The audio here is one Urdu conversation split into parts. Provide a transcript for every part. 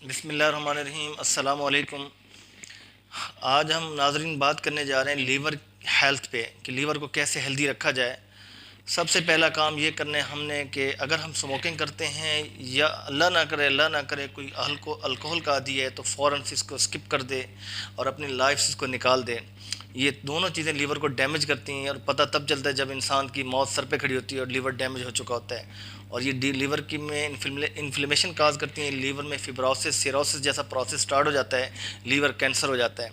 بسم اللہ الرحمن الرحیم۔ السلام علیکم۔ آج ہم ناظرین بات کرنے جا رہے ہیں لیور ہیلتھ پہ کہ لیور کو کیسے ہیلدی رکھا جائے۔ سب سے پہلا کام یہ کرنا ہے ہم نے کہ اگر ہم سموکنگ کرتے ہیں یا اللہ نہ کرے کوئی الکوہل کا عادی ہے تو فوراً سے اس کو سکپ کر دے اور اپنی لائف سے اس کو نکال دے۔ یہ دونوں چیزیں لیور کو ڈیمیج کرتی ہیں اور پتہ تب چلتا ہے جب انسان کی موت سر پہ کھڑی ہوتی ہے اور لیور ڈیمیج ہو چکا ہوتا ہے، اور یہ لیور کی میں انفلیمیشن کاز کرتی ہیں۔ لیور میں فبروسس سیروسس جیسا پروسیس سٹارٹ ہو جاتا ہے، لیور کینسر ہو جاتا ہے۔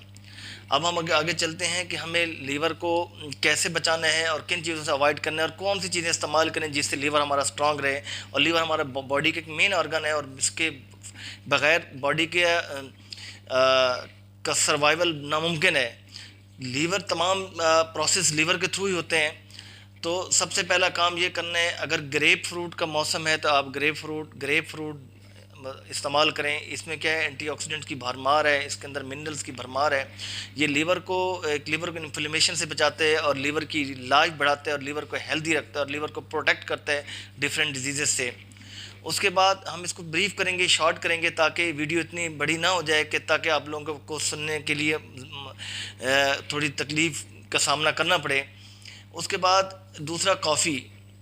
اب ہم آگے چلتے ہیں کہ ہمیں لیور کو کیسے بچانا ہے اور کن چیزوں سے اوائڈ کرنا ہے اور کون سی چیزیں استعمال کریں جس سے لیور ہمارا اسٹرانگ رہے۔ اور لیور ہمارا باڈی کا ایک مین آرگن ہے اور اس کے بغیر باڈی کے کا سروائیول ناممکن ہے۔ لیور تمام پروسیس لیور کے تھرو ہی ہوتے ہیں۔ تو سب سے پہلا کام یہ کرنا ہے، اگر گریپ فروٹ کا موسم ہے تو آپ گریپ فروٹ استعمال کریں۔ اس میں کیا ہے، اینٹی آکسیڈنٹ کی بھرمار ہے، اس کے اندر منرلز کی بھرمار ہے۔ یہ لیور کو انفلیمیشن سے بچاتے ہیں اور لیور کی لائف بڑھاتے ہیں اور لیور کو ہیلدی رکھتا ہے اور لیور کو پروٹیکٹ کرتا ہے ڈیفرنٹ ڈیزیزز سے۔ اس کے بعد ہم اس کو بریف کریں گے، شارٹ کریں گے تاکہ ویڈیو اتنی بڑی نہ ہو جائے کہ تاکہ آپ لوگوں کو سننے کے لیے تھوڑی تکلیف کا سامنا کرنا پڑے۔ اس کے بعد دوسرا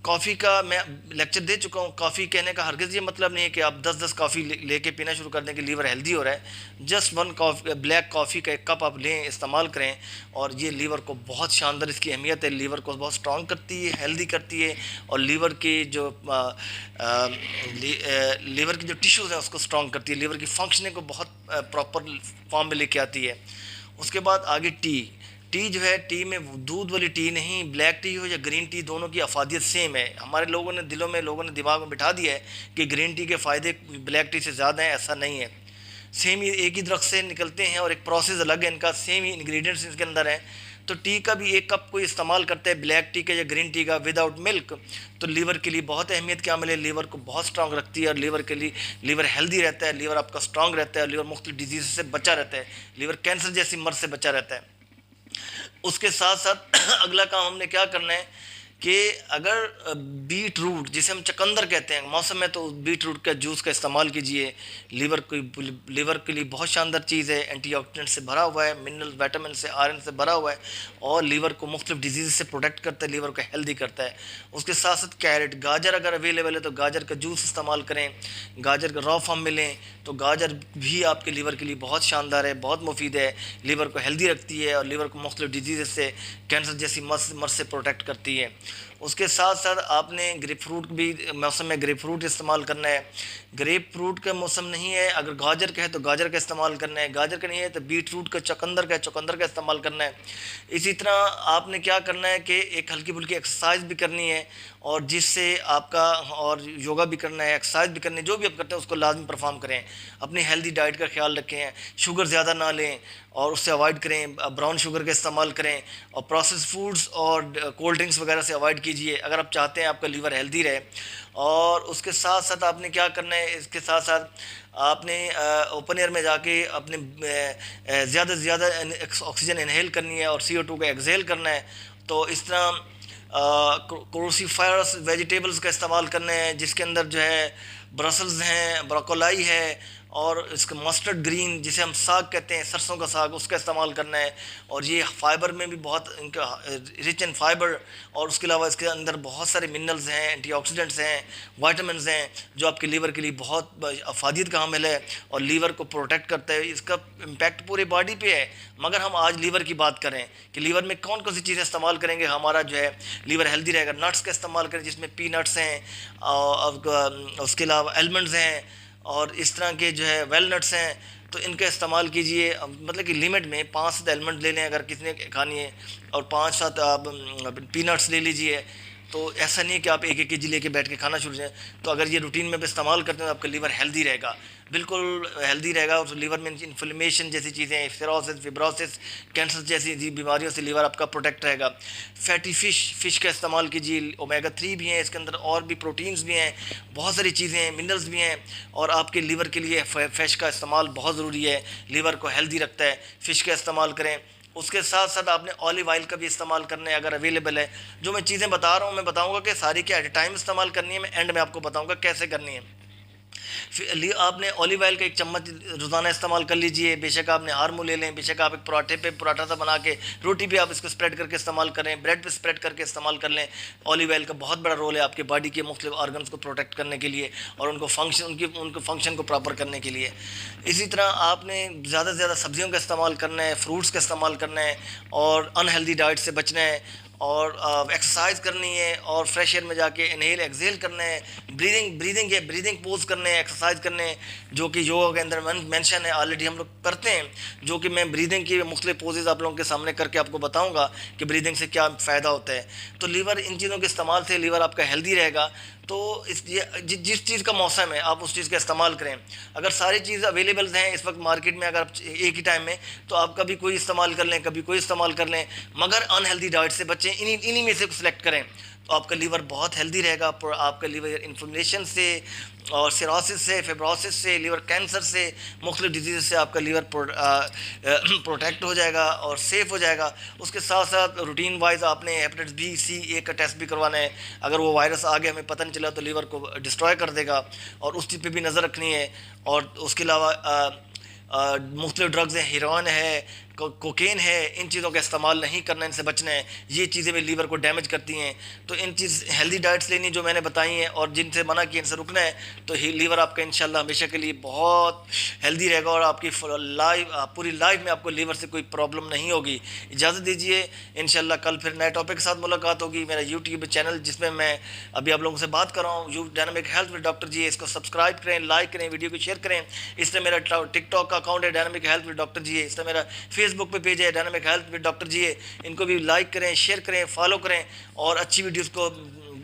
کافی کا میں لیکچر دے چکا ہوں۔ کافی کہنے کا ہرگز یہ مطلب نہیں ہے کہ آپ 10 کافی لے کے پینا شروع کر دیں کہ لیور ہیلدی ہو رہا ہے۔ جسٹ بلیک کافی کا ایک کپ آپ لیں، استعمال کریں، اور یہ لیور کو بہت شاندار اس کی اہمیت ہے۔ لیور کو بہت اسٹرانگ کرتی ہے، ہیلدی کرتی ہے، اور لیور کی جو ٹیشوز ہیں اس کو اسٹرانگ کرتی ہے، لیور کی فنکشننگ کو بہت پراپر فارم میں لے کے آتی ہے۔ اس کے بعد آگے ٹی جو ہے، ٹی میں دودھ والی ٹی نہیں، بلیک ٹی ہو یا گرین ٹی، دونوں کی افادیت سیم ہے۔ ہمارے لوگوں نے دماغ میں بٹھا دیا ہے کہ گرین ٹی کے فائدے بلیک ٹی سے زیادہ ہیں، ایسا نہیں ہے۔ سیم ہی ایک ہی درخت سے نکلتے ہیں اور ایک پروسیس الگ ہے ان کا، سیم ہی انگریڈینٹس اس کے اندر ہیں۔ تو ٹی کا بھی ایک کپ کوئی استعمال کرتا ہے بلیک ٹی کا یا گرین ٹی کا وداؤٹ ملک، تو لیور کے لیے بہت اہمیت کے عامل ہے، لیور کو بہت اسٹرانگ رکھتی ہے اور لیور ہیلدی رہتا ہے، لیور آپ کا اسٹرانگ رہتا ہے اور لیور مختلف ڈیزیز سے بچا رہتا ہے، لیور کینسر جیسی مرض سے بچا رہتا ہے۔ اس کے ساتھ ساتھ اگلا کام ہم نے کیا کرنا ہے کہ اگر بیٹ روٹ جسے ہم چقندر کہتے ہیں موسم میں، تو بیٹ روٹ کا جوس کا استعمال کیجئے۔ لیور کے لیے بہت شاندار چیز ہے، اینٹی آکسیڈنٹ سے بھرا ہوا ہے، منرل وٹامن سے آئرن سے بھرا ہوا ہے، اور لیور کو مختلف ڈیزیز سے پروٹیکٹ کرتا ہے، لیور کو ہیلدی کرتا ہے۔ اس کے ساتھ ساتھ کیرٹ، گاجر اگر اویلیبل ہے تو گاجر کا جوس استعمال کریں، گاجر کا را فارم میں لیں تو گاجر بھی آپ کے لیور کے لیے بہت شاندار ہے، بہت مفید ہے، لیور کو ہیلدی رکھتی ہے اور لیور کو مختلف ڈیزیز سے، کینسر جیسی مرض سے پروٹیکٹ کرتی ہے۔ اس کے ساتھ ساتھ آپ نے گریپ فروٹ بھی موسم میں گریپ فروٹ استعمال کرنا ہے۔ گریپ فروٹ کا موسم نہیں ہے، اگر گاجر کا ہے تو گاجر کا استعمال کرنا ہے، گاجر کا نہیں ہے تو بیٹ روٹ کا، چقندر کا استعمال کرنا ہے۔ اسی طرح آپ نے کیا کرنا ہے کہ ایک ہلکی پھلکی ایکسرسائز بھی کرنی ہے، اور جس سے آپ کا، اور یوگا بھی کرنا ہے، ایکسرسائز بھی کرنی ہے، جو بھی آپ کرتے ہیں اس کو لازمی پرفارم کریں۔ اپنی ہیلدی ڈائٹ کا خیال رکھیں، شوگر زیادہ نہ لیں اور اس سے اوائڈ کریں، براؤن شوگر کا استعمال کریں، اور پروسیس فوڈز اور کولڈ ڈرنکس وغیرہ سے اوائڈ کیجیے اگر آپ چاہتے ہیں آپ کا لیور ہیلدی رہے۔ اور اس کے ساتھ ساتھ آپ نے کیا کرنا ہے، اس کے ساتھ ساتھ آپ نے اوپن ایئر میں جا کے اپنے زیادہ سے زیادہ آکسیجن انہیل کرنی ہے اور CO2 کا ایکزیل کرنا ہے۔ تو اس طرح کروسیفائرس ویجیٹیبلز کا استعمال کرنا ہے، جس کے اندر جو ہے برسلز ہیں، بروکولائی ہے، اور اس کا مسٹرڈ گرین جسے ہم ساگ کہتے ہیں، سرسوں کا ساگ، اس کا استعمال کرنا ہے۔ اور یہ فائبر میں بھی بہت ان کا رچ ان فائبر، اور اس کے علاوہ اس کے اندر بہت سارے منرلز ہیں، اینٹی آکسیڈنٹس ہیں، وائٹامنز ہیں، جو آپ کے لیور کے لیے بہت افادیت کا حامل ہے اور لیور کو پروٹیکٹ کرتا ہے۔ اس کا امپیکٹ پورے باڈی پہ ہے، مگر ہم آج لیور کی بات کریں کہ لیور میں کون کون سی چیزیں استعمال کریں گے ہمارا جو ہے لیور ہیلدی رہے گا۔ نٹس کا استعمال کریں جس میں پی نٹس ہیں، اور اس کے علاوہ ایلمنڈز ہیں، اور اس طرح کے جو ہے ویل نٹس ہیں، تو ان کا استعمال کیجئے، مطلب کہ لیمٹ میں 5-7 ایلمنڈ لے لیں اگر کسی نے کھانی ہے، اور 5-7 آپ پی نٹس لے لیجئے۔ تو ایسا نہیں ہے کہ آپ 1-1 kg لے کے بیٹھ کے کھانا شروع جائیں۔ تو اگر یہ روٹین میں استعمال کرتے ہیں تو آپ کا لیور ہیلدی رہے گا، بالکل ہیلدی رہے گا، اور لیور میں انفلیمیشن جیسی چیزیں، سیروسس، فبروسس، کینسر جیسی بیماریوں سے لیور آپ کا پروٹیکٹ رہے گا۔ فیٹی فش کا استعمال کیجیے، اومیگا 3 بھی ہیں اس کے اندر، اور بھی پروٹینز بھی ہیں، بہت ساری چیزیں ہیں، منرلز بھی ہیں، اور آپ کے لیور کے لیے فش کا استعمال بہت ضروری ہے، لیور کو ہیلدی رکھتا ہے، فش کا استعمال کریں۔ اس کے ساتھ ساتھ آپ نے اولیو آئل کا بھی استعمال کرنا ہے اگر اویلیبل ہے۔ جو میں چیزیں بتا رہا ہوں میں بتاؤں گا کہ ساری کی ایٹ اے ٹائم استعمال کرنی ہے، میں اینڈ میں آپ کو بتاؤں گا کیسے کرنی ہے۔ آپ نے اولیو آئل کا 1 چمچ روزانہ استعمال کر لیجئے. بے شک آپ نے ہارمو لے لیں, بے شک آپ ایک پراٹھے پہ پراٹھا سا بنا کے روٹی پہ آپ اس کو اسپریڈ کر کے استعمال کریں, بریڈ پہ اسپریڈ کر کے استعمال کر لیں. اولیو آئل کا بہت بڑا رول ہے آپ کے باڈی کے مختلف آرگنس کو پروٹیکٹ کرنے کے لیے اور ان کو فنکشن کو پراپر کرنے کے لیے. اسی طرح آپ نے زیادہ سے زیادہ سبزیوں کا استعمال کرنا ہے, فروٹس کا استعمال کرنا ہے, اور انہیلدی ڈائٹ سے بچنا ہے, اور ایکسرسائز کرنی ہے, اور فریش ایئر میں جا کے انہیل ایکزیل کرنا ہے, بریدنگ پوز کرنے ہیں, ایکسرسائز کرنے ہیں, جو کہ یوگا کے اندر مینشن ہے, آلریڈی ہم لوگ کرتے ہیں, جو کہ میں بریدنگ کی مختلف پوزز آپ لوگوں کے سامنے کر کے آپ کو بتاؤں گا کہ بریدنگ سے کیا فائدہ ہوتا ہے. تو لیور, ان چیزوں کے استعمال سے لیور آپ کا ہیلدی رہے گا. تو جس چیز کا موسم ہے آپ اس چیز کا استعمال کریں. اگر ساری چیز اویلیبل ہیں اس وقت مارکیٹ میں, اگر ایک ہی ٹائم میں, تو آپ کبھی کوئی استعمال کر لیں, کبھی کوئی استعمال کر لیں, مگر انہیلدی ڈائٹ سے بچیں, انہی میں سے سلیکٹ کریں, تو آپ کا لیور بہت ہیلدی رہے گا. آپ کا لیور انفلیمیشن سے اور سیروسس سے, فیبروسس سے, لیور کینسر سے, مختلف ڈیزیز سے آپ کا لیور پروٹیکٹ ہو جائے گا اور سیف ہو جائے گا. اس کے ساتھ ساتھ روٹین وائز آپ نے ہیپیٹائٹس بی, سی, اے کا ٹیسٹ بھی کروانا ہے. اگر وہ وائرس آگے ہمیں پتہ نہیں چلا تو لیور کو ڈسٹروائے کر دے گا, اور اس چیز پہ بھی نظر رکھنی ہے. اور اس کے علاوہ مختلف ڈرگز ہیں, ہیروئن ہے, کوکین ہے, ان چیزوں کا استعمال نہیں کرنا, ان سے بچنا ہے. یہ چیزیں بھی لیور کو ڈیمیج کرتی ہیں. تو ان چیز ہیلدی ڈائٹس لینی جو میں نے بتائی ہیں, اور جن سے منع کیا ان سے رکنا ہے, تو لیور آپ کا انشاءاللہ ہمیشہ کے لیے بہت ہیلدی رہے گا, اور آپ کی پوری لائف میں آپ کو لیور سے کوئی پرابلم نہیں ہوگی. اجازت دیجیے, انشاءاللہ کل پھر نئے ٹاپک کے ساتھ ملاقات ہوگی. میرا یوٹیوب چینل جس میں ابھی آپ لوگوں سے بات کر رہا ہوں, ڈائنامک ہیلتھ ود ڈاکٹر جی, اس کو سبسکرائب کریں, لائک کریں, ویڈیو کو شیئر کریں. اس طرح میرا ٹک ٹاک کا اکاؤنٹ ہے ڈائنامک ہیلتھ ود ڈاکٹر جی, اس طرح میرا فیس بک پہ پیج ہے ڈائنامک ہیلتھ ود ڈاکٹر جی, ان کو بھی لائک کریں, شیئر کریں, فالو کریں, اور اچھی ویڈیوز کو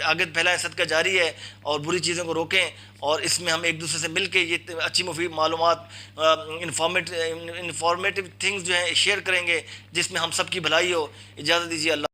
آگے پھیلائیں. صدقہ جاری ہے, اور بری چیزوں کو روکیں, اور اس میں ہم ایک دوسرے سے مل کے یہ اچھی مفید معلومات, انفارمیٹیو تھنگز جو ہیں شیئر کریں گے, جس میں ہم سب کی بھلائی ہو. اجازت دیجیے. اللہ